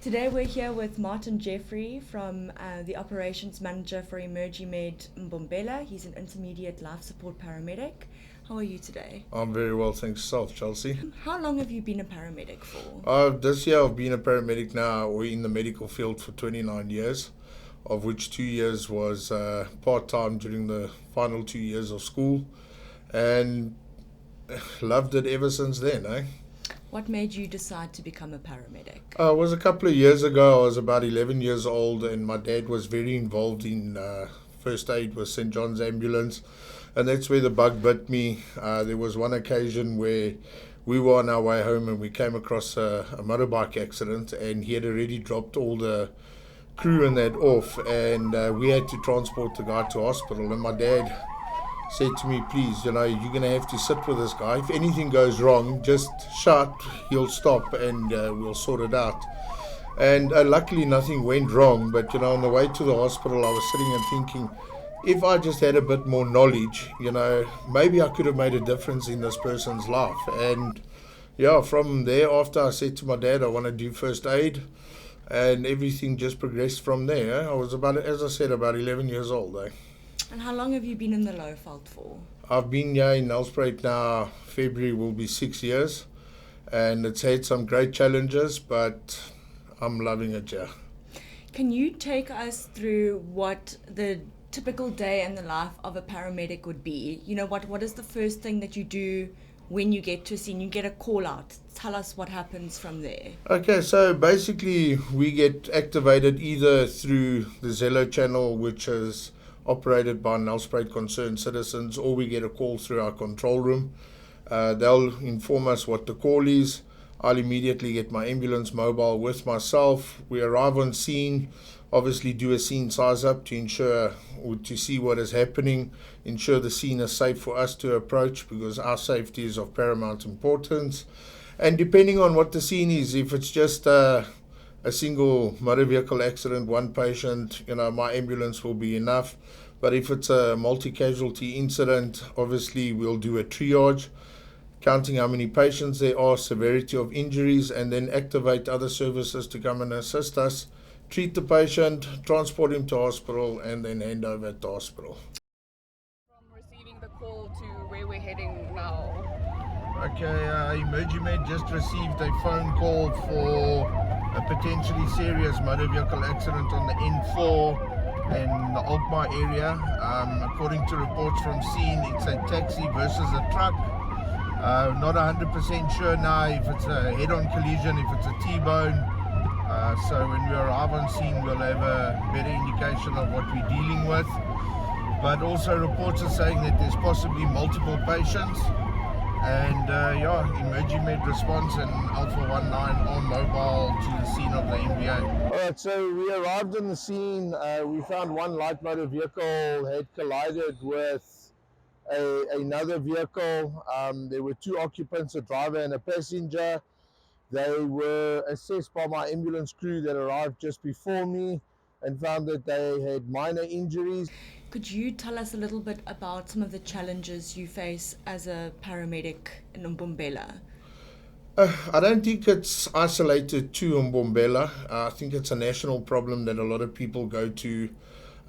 Today we're here with Martin Jeffrey from the Operations Manager for Emer-G-Med Mbombela. He's an intermediate life support paramedic. How are you today? I'm very well, thanks yourself, Chelsea. How long have you been a paramedic for? This year I've been a paramedic now, or in the medical field, for 29 years, of which 2 years was part-time during the final 2 years of school, and loved it ever since then, eh? What made you decide to become a paramedic? It was a couple of years ago. I was about 11 years old, and my dad was very involved in first aid with St. John's Ambulance, and that's where the bug bit me. There was one occasion where we were on our way home and we came across a motorbike accident, and he had already dropped all the crew and that off, and we had to transport the guy to hospital. And my dad said to me, please, you're going to have to sit with this guy. If anything goes wrong, just shout, he'll stop, and we'll sort it out. And luckily nothing went wrong, but on the way to the hospital I was sitting and thinking, if I just had a bit more knowledge, maybe I could have made a difference in this person's life. And from there, after I said to my dad I want to do first aid, and everything just progressed from there. I was about 11 years old. And how long have you been in the Lowveld for? I've been here in Nelspruit now, February will be 6 years, and it's had some great challenges, but I'm loving it here. Can you take us through what the typical day in the life of a paramedic would be? What is the first thing that you do when you get to a scene? You get a call out. Tell us what happens from there. Okay, so basically we get activated either through the Zello channel, which is operated by Nelspruit concerned citizens, or we get a call through our control room. They'll inform us what the call is. I'll immediately get my ambulance mobile with myself. We arrive on scene, obviously do a scene size up to see what is happening, ensure the scene is safe for us to approach, because our safety is of paramount importance. And depending on what the scene is, if it's just a single motor vehicle accident, one patient, my ambulance will be enough. But if it's a multi-casualty incident, obviously we'll do a triage, counting how many patients there are, severity of injuries, and then activate other services to come and assist us, treat the patient, transport him to hospital, and then hand over at the hospital. From receiving the call to where we're heading now. Okay, Emer-G-Med just received a phone call for a potentially serious motor vehicle accident on the N4 in the Alkmaar area. According to reports from scene, it's a taxi versus a truck. Not 100% sure now if it's a head-on collision, if it's a T-bone. So when we arrive on scene, we'll have a better indication of what we're dealing with. But also reports are saying that there's possibly multiple patients. And Emer-G-Med response and Alpha 19 are mobile to the scene of the MVA. Alright, so we arrived on the scene. We found one light motor vehicle had collided with another vehicle. There were two occupants, a driver and a passenger. They were assessed by my ambulance crew that arrived just before me and found that they had minor injuries. Could you tell us a little bit about some of the challenges you face as a paramedic in Mbombela? I don't think it's isolated to Mbombela. I think it's a national problem that a lot of people go to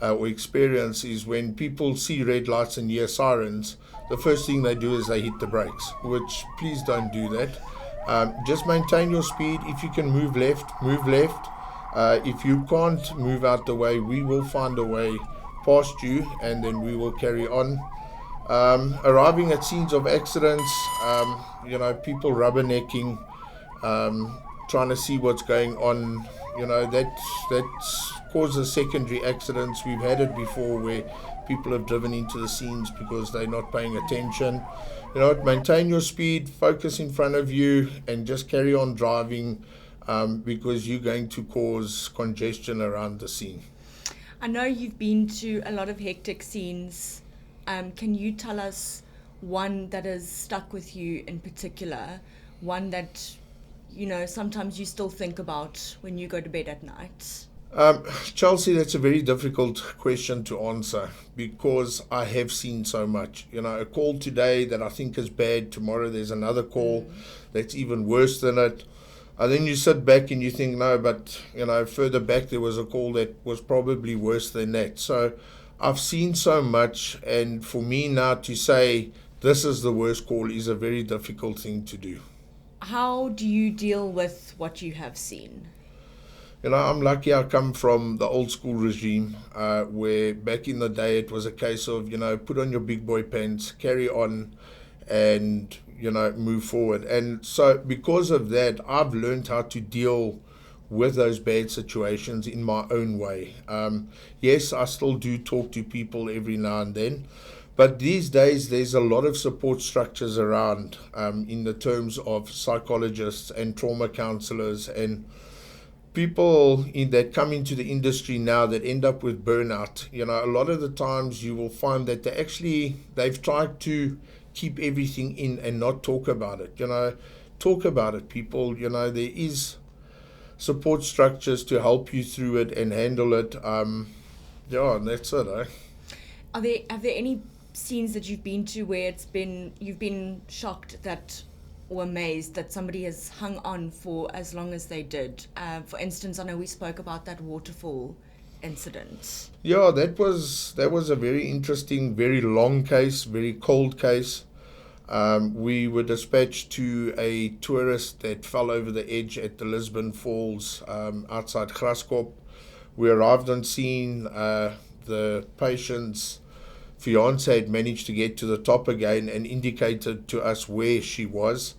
or experience is when people see red lights and hear sirens, the first thing they do is they hit the brakes, which please don't do that. Just maintain your speed. If you can move left, move left. If you can't move out the way, we will find a way past you, and then we will carry on. Arriving at scenes of accidents, people rubbernecking, trying to see what's going on, that causes secondary accidents. We've had it before where people have driven into the scenes because they're not paying attention. Maintain your speed, focus in front of you, and just carry on driving, because you're going to cause congestion around the scene. I know you've been to a lot of hectic scenes. Can you tell us one that has stuck with you in particular? One that, sometimes you still think about when you go to bed at night? Chelsea, that's a very difficult question to answer because I have seen so much. A call today that I think is bad, tomorrow there's another call that's even worse than it. And then you sit back and you think, no, but further back there was a call that was probably worse than that. So I've seen so much, and for me now to say this is the worst call is a very difficult thing to do. How do you deal with what you have seen? I'm lucky I come from the old school regime, where back in the day it was a case of, put on your big boy pants, carry on, and, move forward. And so because of that, I've learned how to deal with those bad situations in my own way. Yes, I still do talk to people every now and then, but these days there's a lot of support structures around, in the terms of psychologists and trauma counselors and people that come into the industry now that end up with burnout. A lot of the times you will find that they've tried to keep everything in and not talk about it. Talk about it, people. There is support structures to help you through it and handle it. And that's it. Have there any scenes that you've been to where you've been shocked or amazed that somebody has hung on for as long as they did? For instance, I know we spoke about that waterfall incident. Yeah, that was a very interesting, very long case, very cold case. We were dispatched to a tourist that fell over the edge at the Lisbon Falls, outside Graskop. We arrived on scene. The patient's fiance had managed to get to the top again and indicated to us where she was.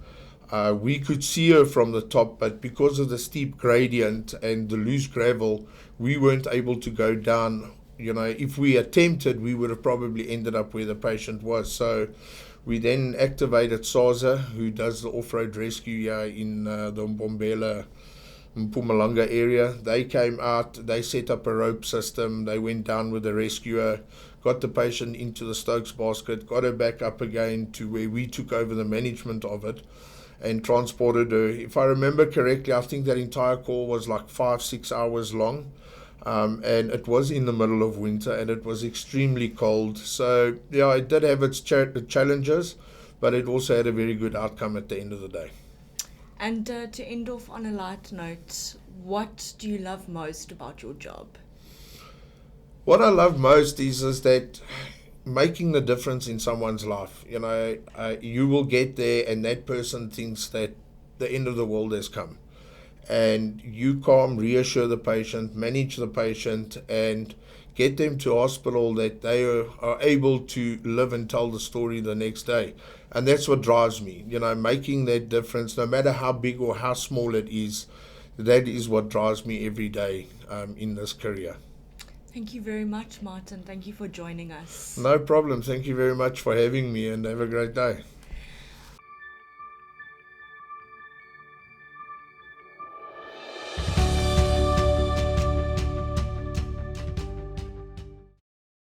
We could see her from the top, but because of the steep gradient and the loose gravel, we weren't able to go down. If we attempted, we would have probably ended up where the patient was. So we then activated SASA, who does the off-road rescue here in the Mbombela Mpumalanga area. They came out, they set up a rope system, they went down with the rescuer, got the patient into the Stokes basket, got her back up again to where we took over the management of it and transported her. If I remember correctly, I think that entire call was like 5-6 hours long. And it was in the middle of winter and it was extremely cold. So, yeah, it did have its challenges, but it also had a very good outcome at the end of the day. And to end off on a light note, what do you love most about your job? What I love most is that making the difference in someone's life. You will get there and that person thinks that the end of the world has come. And you calm, reassure the patient, manage the patient, and get them to hospital that they are able to live and tell the story the next day. And that's what drives me, making that difference, no matter how big or how small it is. That is what drives me every day in this career. Thank you very much, Martin. Thank you for joining us. No problem. Thank you very much for having me, and have a great day.